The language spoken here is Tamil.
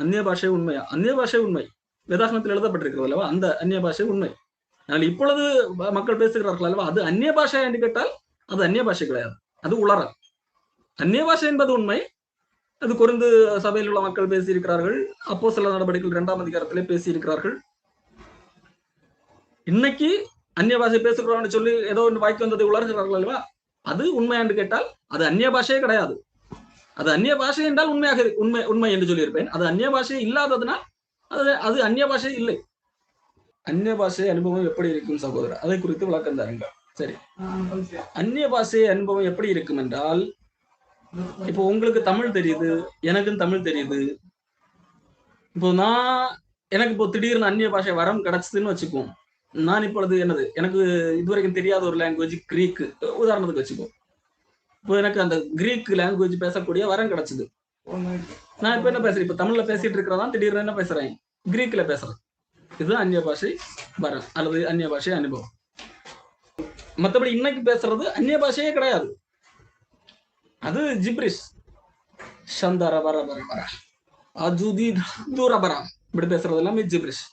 அந்நிய பாஷை உண்மையா? அந்நிய பாஷை உண்மை. வேதாகமத்தில் எழுதப்பட்டிருக்கிறது அல்லவா? அந்த அந்நிய பாஷை உண்மை. ஆனால் இப்பொழுது மக்கள் பேசுகிறார்கள் அல்லவா? அது அந்நிய பாஷை என்று கேட்டால் அது அந்நிய பாஷை கிடையாது. அது உளறல். அந்நிய பாஷை என்பது உண்மை. அது கொரிந்து சபையில் உள்ள மக்கள் பேசியிருக்கிறார்கள். அப்போஸ்தலர் நடவடிக்கைகள் 2ஆம் அதிகாரத்திலே பேசியிருக்கிறார்கள். இன்னைக்கு அந்நிய பாஷை பேசுகிறோம்னு சொல்லி ஏதோ ஒன்று வாய்க்கு வந்ததை உளறுகிறார்கள் அல்லவா? அது உண்மை என்று கேட்டால் அது அந்நிய பாஷையே கிடையாது. அது அந்நிய பாஷை என்றால் உண்மையாக உண்மை என்று சொல்லியிருப்பேன். அது அந்நிய பாஷை இல்லாததுனால் அது அந்நிய பாஷை இல்லை. அந்நிய பாஷை அனுபவம் எப்படி இருக்கும் சகோதரர்? அதை குறித்து விளக்கம் தாருங்கள். சரி, அந்நிய பாஷை அனுபவம் எப்படி இருக்கும் என்றால், இப்போ உங்களுக்கு தமிழ் தெரியுது, எனக்கும் தமிழ் தெரியுது. இப்போ எனக்கு இப்போ திடீர்னு அந்நிய பாஷை வரம் கிடைச்சதுன்னு வச்சுக்குவோம். நான் இப்பொழுது எனக்கு இதுவரைக்கும் தெரியாத ஒரு லாங்குவேஜ் கிரீக் உதாரணத்துக்கு வச்சுக்குவோம். இப்போ எனக்கு அந்த கிரீக் லாங்குவேஜ் பேசக்கூடிய வரம் கிடைச்சது. நான் இப்ப என்ன பேசுறேன்? இப்ப தமிழ்ல பேசிட்டு இருக்கிறதா திடீர்னு என்ன பேசுறேன்? கிரீக்ல பேசுறேன். இதுதான் அந்நிய பாஷை வரம் அல்லது அந்நிய பாஷை அனுபவம். மற்றபடி இன்னைக்கு பேசுறது அந்நிய பாஷையே கிடையாது. அது ஜிப்ரிஷ். சந்தர வர வர வர அஜுதி தூர வர இப்படி பேசுறது எல்லாமே ஜிப்ரிஷ்.